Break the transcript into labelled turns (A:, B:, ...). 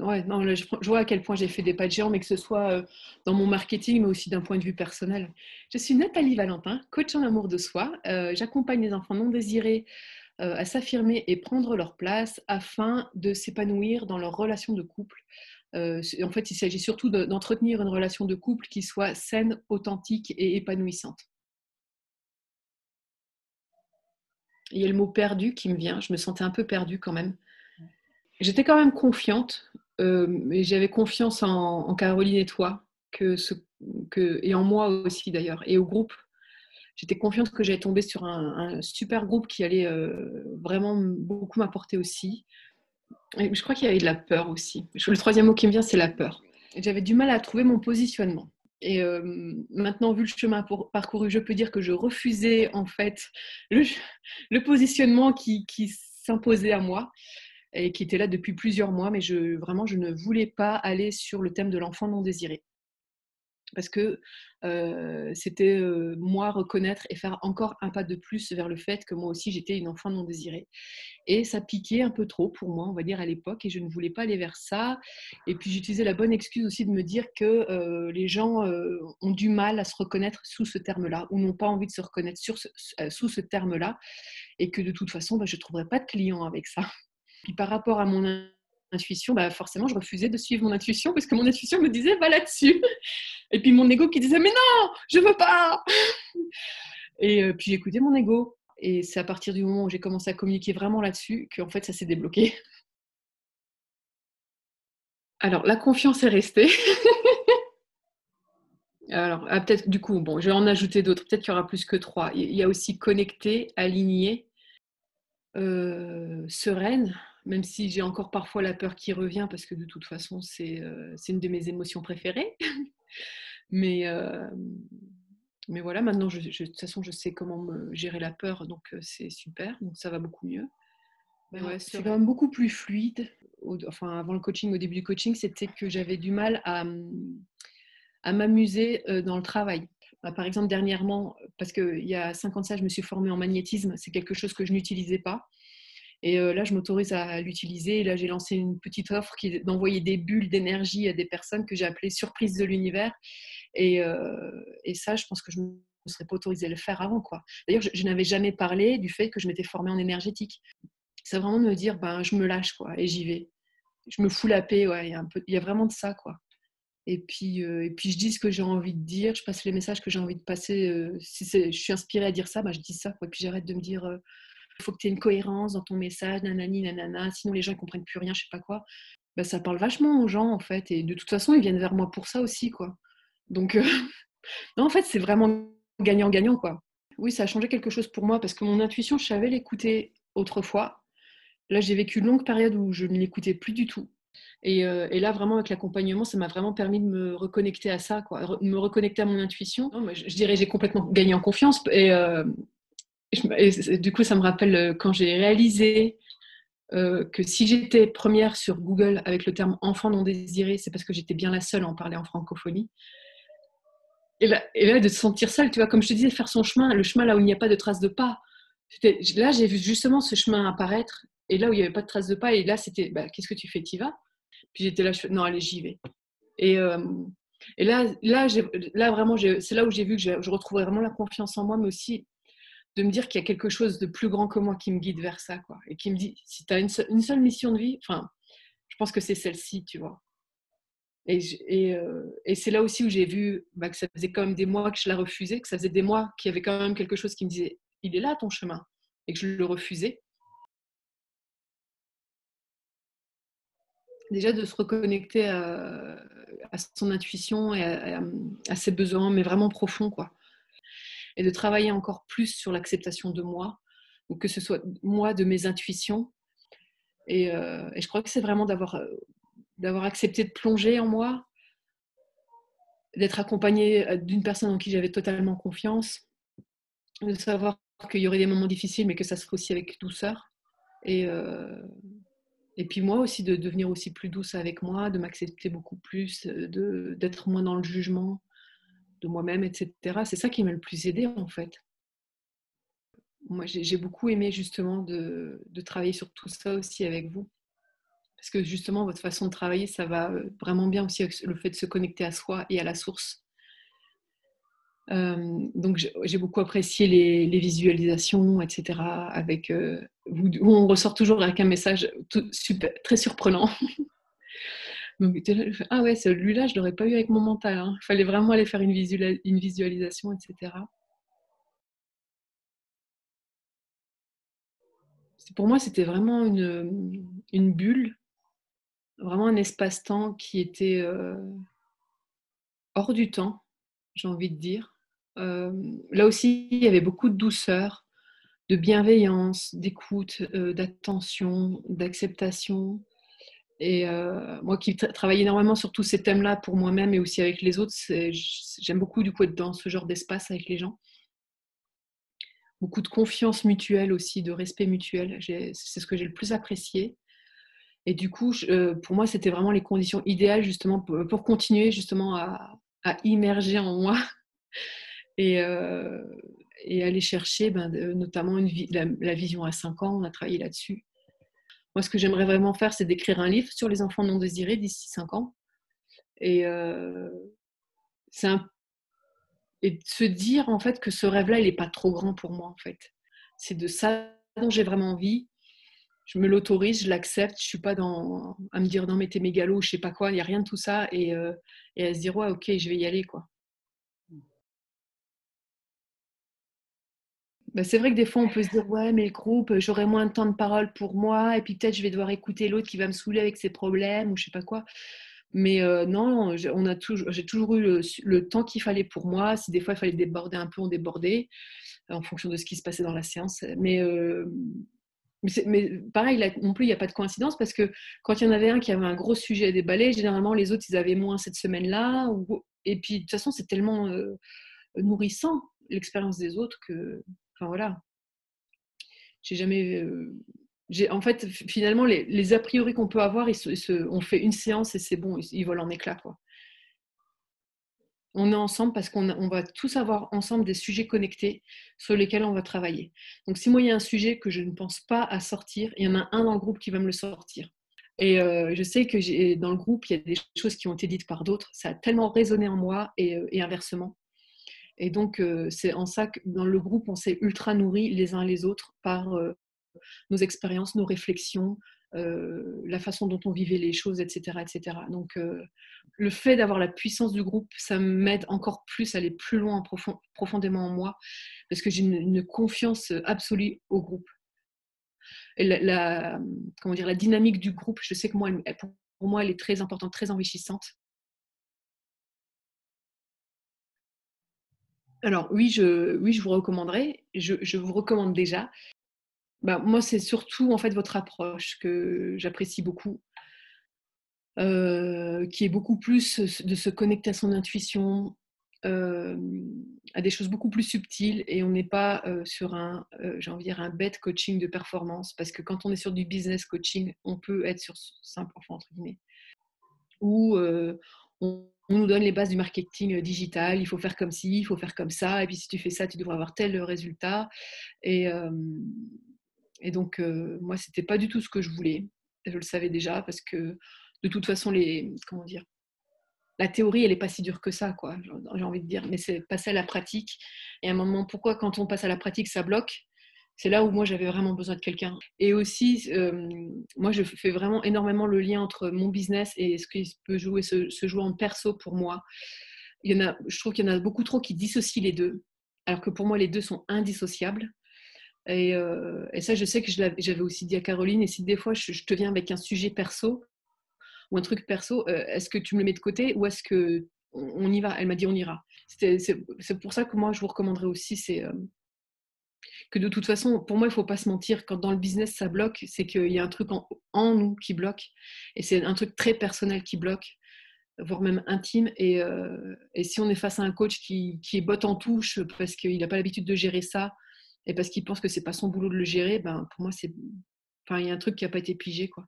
A: Ouais, non, là, je vois à quel point j'ai fait des pas de géant, mais que ce soit dans mon marketing, mais aussi d'un point de vue personnel. Je suis Nathalie Valentin, coach en amour de soi. J'accompagne les enfants non désirés à s'affirmer et prendre leur place afin de s'épanouir dans leur relation de couple. En fait, il s'agit surtout d'entretenir une relation de couple qui soit saine, authentique et épanouissante. Il y a le mot perdu qui me vient. Je me sentais un peu perdue quand même. J'étais quand même confiante, et j'avais confiance en Caroline et toi, et en moi aussi d'ailleurs, et au groupe. J'étais confiante que j'allais tomber sur un super groupe qui allait vraiment beaucoup m'apporter aussi. Et je crois qu'il y avait de la peur aussi. Le troisième mot qui me vient, c'est la peur. J'avais du mal à trouver mon positionnement. Et maintenant, vu le chemin parcouru, je peux dire que je refusais en fait le, le positionnement qui s'imposait à moi et qui était là depuis plusieurs mois, mais vraiment, je ne voulais pas aller sur le thème de l'enfant non désiré. Parce que c'était moi reconnaître et faire encore un pas de plus vers le fait que moi aussi j'étais une enfant non désirée. Et ça piquait un peu trop pour moi, on va dire, à l'époque, et je ne voulais pas aller vers ça. Et puis j'utilisais la bonne excuse aussi de me dire que les gens ont du mal à se reconnaître sous ce terme-là, ou n'ont pas envie de se reconnaître sous ce terme-là, et que de toute façon, je ne trouverais pas de clients avec ça. Puis par rapport à mon intuition, forcément, je refusais de suivre mon intuition parce que mon intuition me disait va là-dessus. Et puis mon ego qui disait mais non, je veux pas. Et puis j'écoutais mon ego. Et c'est à partir du moment où j'ai commencé à communiquer vraiment là-dessus qu'en fait ça s'est débloqué. Alors la confiance est restée. Alors peut-être du coup, bon, je vais en ajouter d'autres. Peut-être qu'il y aura plus que trois. Il y a aussi connecté, aligné, sereine, même si j'ai encore parfois la peur qui revient parce que de toute façon c'est une de mes émotions préférées. Mais, mais voilà, maintenant de toute façon je sais comment gérer la peur, donc c'est super, donc ça va beaucoup mieux. Mais ouais, c'est quand même beaucoup plus fluide. Enfin, avant le coaching, au début du coaching, c'était que j'avais du mal à m'amuser dans le travail. Par exemple, dernièrement, parce qu'il y a 5 ans de ça, je me suis formée en magnétisme, c'est quelque chose que je n'utilisais pas. Et là, je m'autorise à l'utiliser. Et là, j'ai lancé une petite offre d'envoyer des bulles d'énergie à des personnes que j'ai appelées surprises de l'univers. Et ça, je pense que je ne me serais pas autorisée à le faire avant, quoi. D'ailleurs, je n'avais jamais parlé du fait que je m'étais formée en énergétique. C'est vraiment de me dire, je me lâche, quoi, et j'y vais. Je me fous la paix, ouais, il y a vraiment de ça, quoi. Et puis je dis ce que j'ai envie de dire, je passe les messages que j'ai envie de passer. Si je suis inspirée à dire ça, je dis ça, quoi. Et puis j'arrête de me dire il faut que tu aies une cohérence dans ton message, nanani, nanana, sinon les gens ne comprennent plus rien, je sais pas quoi. Ça parle vachement aux gens, en fait, et de toute façon, ils viennent vers moi pour ça aussi, quoi. Donc, non, en fait, c'est vraiment gagnant-gagnant, quoi. Oui, ça a changé quelque chose pour moi, parce que mon intuition, je savais l'écouter autrefois. Là, j'ai vécu une longue période où je ne l'écoutais plus du tout. Et là, vraiment, avec l'accompagnement, ça m'a vraiment permis de me reconnecter à ça, quoi, me reconnecter à mon intuition. Non, mais je dirais j'ai complètement gagné en confiance. Et du coup, ça me rappelle quand j'ai réalisé que si j'étais première sur Google avec le terme enfant non désiré, c'est parce que j'étais bien la seule à en parler en francophonie. Et là, de se sentir seule, tu vois, comme je te disais, faire son chemin, le chemin là où il n'y a pas de traces de pas. Là, j'ai vu justement ce chemin apparaître, et là où il n'y avait pas de traces de pas, et là, c'était, qu'est-ce que tu fais, t'y vas? Puis j'étais là, non, allez, j'y vais. Et, et là vraiment, c'est là où j'ai vu que je retrouvais vraiment la confiance en moi, mais aussi de me dire qu'il y a quelque chose de plus grand que moi qui me guide vers ça, quoi. Et qui me dit, si tu as une seule mission de vie, enfin, je pense que c'est celle-ci, tu vois. Et c'est là aussi où j'ai vu que ça faisait quand même des mois que je la refusais, que ça faisait des mois qu'il y avait quand même quelque chose qui me disait, il est là ton chemin, et que je le refusais. Déjà de se reconnecter à son intuition et à ses besoins, mais vraiment profonds, quoi. Et de travailler encore plus sur l'acceptation de moi, ou que ce soit moi, de mes intuitions. Et je crois que c'est vraiment d'avoir accepté de plonger en moi, d'être accompagnée d'une personne en qui j'avais totalement confiance, de savoir qu'il y aurait des moments difficiles, mais que ça se ferait aussi avec douceur. Et, euh, et puis moi aussi, de devenir aussi plus douce avec moi, de m'accepter beaucoup plus, d'être moins dans le jugement de moi-même, etc. C'est ça qui m'a le plus aidée, en fait. Moi, j'ai beaucoup aimé justement de travailler sur tout ça aussi avec vous. Parce que justement, votre façon de travailler, ça va vraiment bien aussi avec le fait de se connecter à soi et à la source. Donc j'ai beaucoup apprécié les visualisations, etc. Avec, où on ressort toujours avec un message super, très surprenant. Donc, ah ouais, celui-là, je ne l'aurais pas eu avec mon mental. Hein. Il fallait vraiment aller faire une visualisation, etc. Pour moi, c'était vraiment une bulle, vraiment un espace-temps qui était hors du temps, j'ai envie de dire. Là aussi, il y avait beaucoup de douceur, de bienveillance, d'écoute, d'attention, d'acceptation. Et moi qui travaille énormément sur tous ces thèmes-là pour moi-même et aussi avec les autres, j'aime beaucoup du coup être dans ce genre d'espace avec les gens. Beaucoup de confiance mutuelle aussi, de respect mutuel. C'est ce que j'ai le plus apprécié. Et du coup, pour moi, c'était vraiment les conditions idéales justement pour continuer justement à immerger en moi et, et aller chercher notamment la vision à 5 ans. On a travaillé là-dessus. Moi, ce que j'aimerais vraiment faire, c'est d'écrire un livre sur les enfants non désirés d'ici 5 ans. Et, et de se dire en fait que ce rêve-là, il n'est pas trop grand pour moi en fait. C'est de ça dont j'ai vraiment envie. Je me l'autorise, je l'accepte. Je ne suis pas à me dire non mais t'es mégalo ou je sais pas quoi. Il n'y a rien de tout ça. Et à se dire ouais ok, je vais y aller quoi. C'est vrai que des fois on peut se dire ouais mais le groupe, j'aurai moins de temps de parole pour moi et puis peut-être je vais devoir écouter l'autre qui va me saouler avec ses problèmes ou je sais pas quoi. Mais non, j'ai toujours eu le temps qu'il fallait pour moi. Si des fois il fallait déborder un peu, on débordait en fonction de ce qui se passait dans la séance. Mais pareil, là non plus, il n'y a pas de coïncidence parce que quand il y en avait un qui avait un gros sujet à déballer, généralement les autres, ils avaient moins cette semaine-là. Et puis, de toute façon, c'est tellement nourrissant, l'expérience des autres, que... Enfin, voilà. J'ai jamais... En fait, finalement, les a priori qu'on peut avoir, on fait une séance et c'est bon, ils volent en éclats, quoi. On est ensemble parce qu'on va tous avoir ensemble des sujets connectés sur lesquels on va travailler. Donc, si moi, il y a un sujet que je ne pense pas à sortir, il y en a un dans le groupe qui va me le sortir. Et je sais que dans le groupe, il y a des choses qui ont été dites par d'autres. Ça a tellement résonné en moi et inversement. Et donc, c'est en ça que dans le groupe, on s'est ultra nourris les uns les autres par nos expériences, nos réflexions, la façon dont on vivait les choses, etc. etc. Donc, le fait d'avoir la puissance du groupe, ça m'aide encore plus à aller plus loin profondément en moi, parce que j'ai une confiance absolue au groupe. Et comment dire, la dynamique du groupe, je sais que moi, pour moi, elle est très importante, très enrichissante. Alors oui, je vous recommanderais. Je vous recommande déjà. Moi, c'est surtout en fait votre approche que j'apprécie beaucoup, qui est beaucoup plus de se connecter à son intuition, à des choses beaucoup plus subtiles, et on n'est pas sur j'ai envie de dire, un bête coaching de performance, parce que quand on est sur du business coaching, on peut être sur simple, enfin, entre guillemets, où on nous donne les bases du marketing digital, il faut faire comme ci, il faut faire comme ça, et puis si tu fais ça, tu devrais avoir tel résultat. Et, et donc, moi, c'était pas du tout ce que je voulais. Je le savais déjà parce que, de toute façon, comment dire, la théorie, elle n'est pas si dure que ça, quoi. J'ai envie de dire. Mais c'est passer à la pratique. Et à un moment, pourquoi quand on passe à la pratique, ça bloque? C'est là où moi, j'avais vraiment besoin de quelqu'un. Et aussi, moi, je fais vraiment énormément le lien entre mon business et ce qui peut se jouer en perso pour moi. Je trouve qu'il y en a beaucoup trop qui dissocient les deux, alors que pour moi, les deux sont indissociables. Et ça, je sais que j'avais aussi dit à Caroline, et si des fois je te viens avec un sujet perso ou un truc perso, est-ce que tu me le mets de côté ou est-ce qu'on y va? Elle m'a dit on ira. C'est pour ça que moi, je vous recommanderais aussi, c'est que de toute façon, pour moi, il ne faut pas se mentir, quand dans le business, ça bloque, c'est qu'il y a un truc en nous qui bloque, et c'est un truc très personnel qui bloque, voire même intime. Et si on est face à un coach qui est botte en touche parce qu'il n'a pas l'habitude de gérer ça, et parce qu'il pense que c'est pas son boulot de le gérer, pour moi, il y a un truc qui n'a pas été pigé, quoi.